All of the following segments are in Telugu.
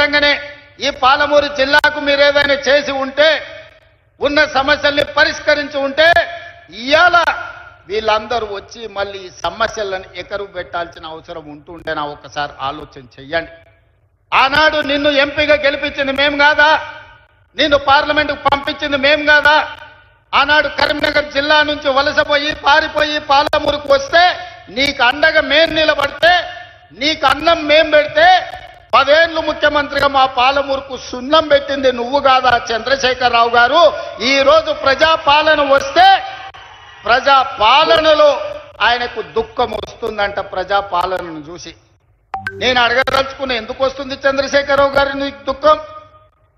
నిజంగానే ఈ పాలమూరు జిల్లాకు మీరు ఏదైనా చేసి ఉంటే, ఉన్న సమస్యల్ని పరిష్కరించి ఉంటే, ఇవాళ వీళ్ళందరూ వచ్చి మళ్ళీ ఈ సమస్యలను ఎకరువు పెట్టాల్సిన అవసరం ఉంటుండేనా? ఒకసారి ఆలోచన చెయ్యండి. ఆనాడు నిన్ను ఎంపీగా గెలిపించింది మేం కాదా? నిన్ను పార్లమెంటుకు పంపించింది మేం కాదా? ఆనాడు కరీంనగర్ జిల్లా నుంచి వలసపోయి పారిపోయి పాలమూరుకు వస్తే నీకు అండగా మేం నిలబడితే, నీకు అన్నం మేం పెడితే 10 ఏళ్ళు ముఖ్యమంత్రిగా మా పాలమూరుకు సున్నం పెట్టింది నువ్వు కాదా చంద్రశేఖరరావు గారు? ఈ రోజు ప్రజాపాలన వస్తే ప్రజాపాలనలో ఆయనకు దుఃఖం వస్తుందంట. ప్రజాపాలనను చూసి నేను అడగదలుచుకున్నా, ఎందుకు వస్తుంది చంద్రశేఖరరావు గారి నీకు దుఃఖం?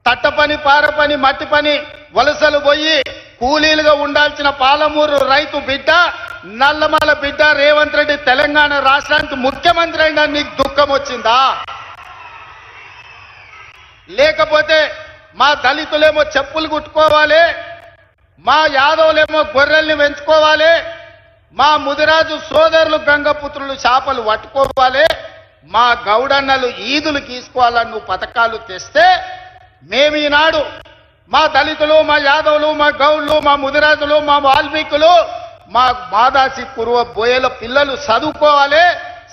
తట్ట పని, పార పని, మట్టి పని వలసలు పోయి కూలీలుగా ఉండాల్సిన పాలమూరు రైతు బిడ్డ, నల్లమల బిడ్డ రేవంత్ రెడ్డి తెలంగాణ రాష్ట్రానికి ముఖ్యమంత్రి అయినా నీకు దుఃఖం వచ్చిందా? లేకపోతే మా దళితులేమో చెప్పులు కుట్టుకోవాలి, మా యాదవులేమో గొర్రెల్ని పెంచుకోవాలి, మా ముదిరాజు సోదరులు గంగపుత్రులు చేపలు పట్టుకోవాలి, మా గౌడన్నలు ఈదులు గీసుకోవాలని నువ్వు పథకాలు తెస్తే, మేము ఈనాడు మా దళితులు, మా యాదవులు, మా గౌళ్ళు, మా ముదిరాజులు, మా వాల్మీకులు, మా మాదాసి పూర్వ బోయల పిల్లలు చదువుకోవాలి,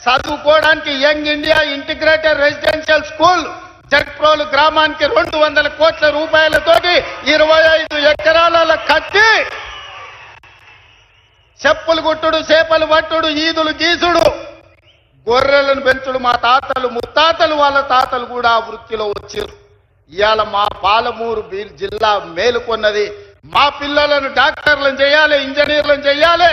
చదువుకోవడానికి young India integrated residential school Jagprolu గ్రామానికి 200 కోట్ల రూపాయలతోటి 25 ఎకరాల కట్టి చెప్పులు గుట్టుడు, చేపలు పట్టుడు, ఈదులు గీసుడు, గొర్రెలను పెంచుడు మా తాతలు ముత్తాతలు వాళ్ళ తాతలు కూడా ఆ వృత్తిలో వచ్చారు. ఇవాళ మా పాలమూరు జిల్లా మేలుకొన్నది. మా పిల్లలను డాక్టర్లను చేయాలి, ఇంజనీర్లను చేయాలి,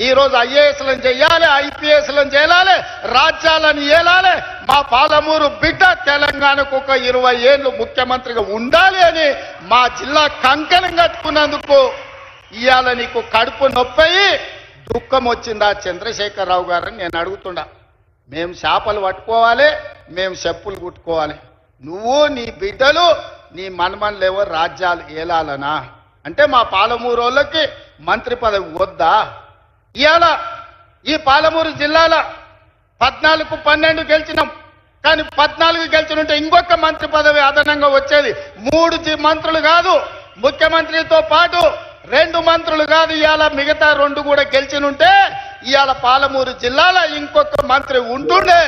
ఈ రోజు ఐఏఎస్లను చేయాలి, ఐపీఎస్లను చేయాలి, రాజ్యాలను ఏలాలి. మా పాలమూరు బిడ్డ తెలంగాణకు ఒక 20 ఏళ్ళు ముఖ్యమంత్రిగా ఉండాలి అని మా జిల్లా కంకణం కట్టుకున్నందుకు ఇవాళ నీకు కడుపు నొప్పి దుఃఖం వచ్చిందా చంద్రశేఖరరావు గారని నేను అడుగుతున్నా. మేము చేపలు పట్టుకోవాలి, మేము చెప్పులు కుట్టుకోవాలి, నువ్వు నీ బిడ్డలు నీ మనమన్లేవో రాజ్యాలు ఏలాలనా? అంటే మా పాలమూరు వాళ్ళకి మంత్రి పదవి వద్దా? ఇవాళ ఈ పాలమూరు జిల్లాల 14-12 గెలిచినాం, కానీ 14 గెలిచినుంటే ఇంకొక మంత్రి పదవి అదనంగా వచ్చేది. 3 మంత్రులు కాదు, ముఖ్యమంత్రితో పాటు 2 మంత్రులు కాదు, ఇవాళ మిగతా 2 కూడా గెలిచినుంటే ఇవాళ పాలమూరు జిల్లాలో ఇంకొక మంత్రి ఉంటుండే.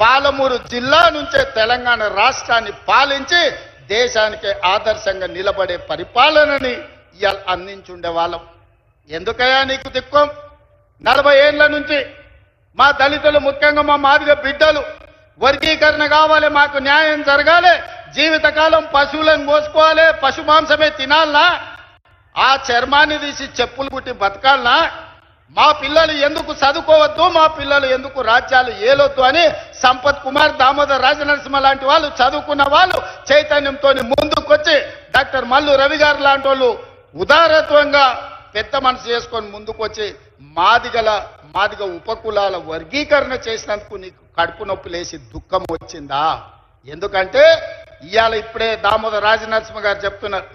పాలమూరు జిల్లా నుంచే తెలంగాణ రాష్ట్రాన్ని పాలించి దేశానికి ఆదర్శంగా నిలబడే పరిపాలనని ఇవాళ అందించుండే వాళ్ళం. ఎందుకయ్యా నీకు దిక్కం? 40 ఏళ్ల నుంచి మా దళితులు, ముఖ్యంగా మా మాదిగ బిడ్డలు వర్గీకరణ కావాలి, మాకు న్యాయం జరగాలి, జీవితకాలం పశువులను మోసుకోవాలి, పశు మాంసమే తినాలనా? ఆ చర్మాన్ని తీసి చెప్పులు కుట్టి బతకాలనా? మా పిల్లలు ఎందుకు చదువుకోవద్దు, మా పిల్లలు ఎందుకు రాజ్యాలు ఏలొద్దు అని సంపత్ కుమార్, దామోదర్ రాజనరసింహ లాంటి వాళ్ళు, చదువుకున్న వాళ్ళు చైతన్యంతో ముందుకొచ్చి డాక్టర్ మల్లు రవి గారు లాంటి వాళ్ళు ఉదారత్వంగా పెద్ద మనసు చేసుకొని ముందుకొచ్చి మాదిగ ఉపకులాల వర్గీకరణ చేసినందుకు నీకు కడుపు నొప్పి లేసి దుఃఖం వచ్చిందా? ఎందుకంటే ఇవాళ ఇప్పుడే దామోదర్ రాజనరసింహ గారు చెప్తున్నారు,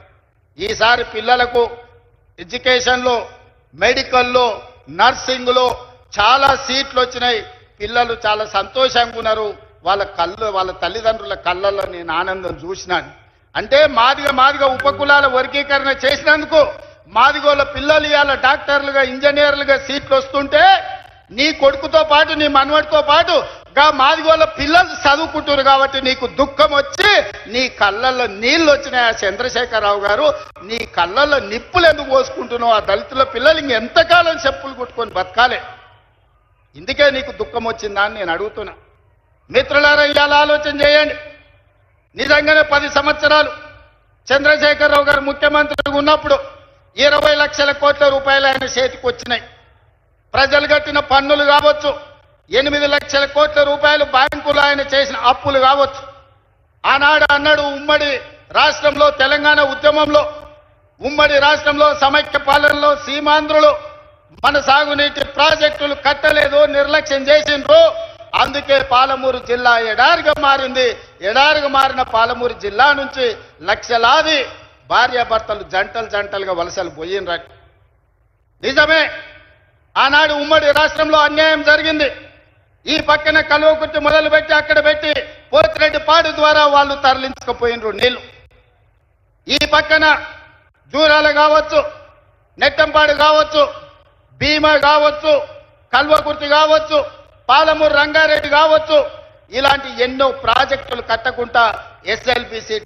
ఈసారి పిల్లలకు ఎడ్యుకేషన్లో, మెడికల్లో, నర్సింగ్లో చాలా సీట్లు వచ్చినాయి. పిల్లలు చాలా సంతోషంగా ఉన్నారు. వాళ్ళ తల్లిదండ్రుల కళ్ళల్లో నేను ఆనందం చూసినాను. అంటే మాదిగ ఉపకులాల వర్గీకరణ చేసినందుకు మాదిగోళ్ళ పిల్లలు ఇవాళ డాక్టర్లుగా, ఇంజనీర్లుగా సీట్లు వస్తుంటే నీ కొడుకుతో పాటు, నీ మనవడితో పాటు మాదిగోళ్ళ పిల్లలు చదువుకుంటారు కాబట్టి నీకు దుఃఖం వచ్చి నీ కళ్ళల్లో నీళ్లు వచ్చినాయి. ఆ చంద్రశేఖరరావు గారు, నీ కళ్ళల్లో నిప్పులు ఎందుకు పోసుకుంటున్నావు? ఆ దళితుల పిల్లలు ఇంకెంతకాలం చెప్పులు కుట్టుకొని బతకాలి? ఇందుకే నీకు దుఃఖం వచ్చిందా అని నేను అడుగుతున్నా. మిత్రులారా, ఇవాళ ఆలోచన చేయండి. నిజంగానే 10 సంవత్సరాలు చంద్రశేఖరరావు గారు ముఖ్యమంత్రిగా ఉన్నప్పుడు 20 లక్షల కోట్ల రూపాయలు ఆయన చేతికి వచ్చినాయి. ప్రజలు కట్టిన పన్నులు కావచ్చు, 8 లక్షల కోట్ల రూపాయలు బ్యాంకులు ఆయన చేసిన అప్పులు కావచ్చు. ఆనాడు అన్నాడు, ఉమ్మడి రాష్ట్రంలో తెలంగాణ ఉద్యమంలో, ఉమ్మడి రాష్ట్రంలో సమైక్య పాలనలో సీమాంధ్రులు మన సాగునీటి ప్రాజెక్టులు కట్టలేదు, నిర్లక్ష్యం చేసిండ్రు, అందుకే పాలమూరు జిల్లా ఎడారిగా మారింది. ఎడారిగా మారిన పాలమూరు జిల్లా నుంచి లక్షలాది భార్యాభర్తలు జంటలుగా వలసలు పోయినరని. నిజమే, ఆనాడు ఉమ్మడి రాష్ట్రంలో అన్యాయం జరిగింది. ఈ పక్కన కల్వకుర్తి మొదలుపెట్టి అక్కడ పెట్టి పోతిరెడ్డిపాడు ద్వారా వాళ్ళు తరలించకపోయినరు నీళ్లు. ఈ పక్కన జూరాల కావచ్చు, నెట్టంపాడు కావచ్చు, భీమా కావచ్చు, కల్వకుర్తి కావచ్చు, పాలమూరు రంగారెడ్డి కావచ్చు, ఇలాంటి ఎన్నో ప్రాజెక్టులు కట్టకుండా ఎస్ఎల్బిసి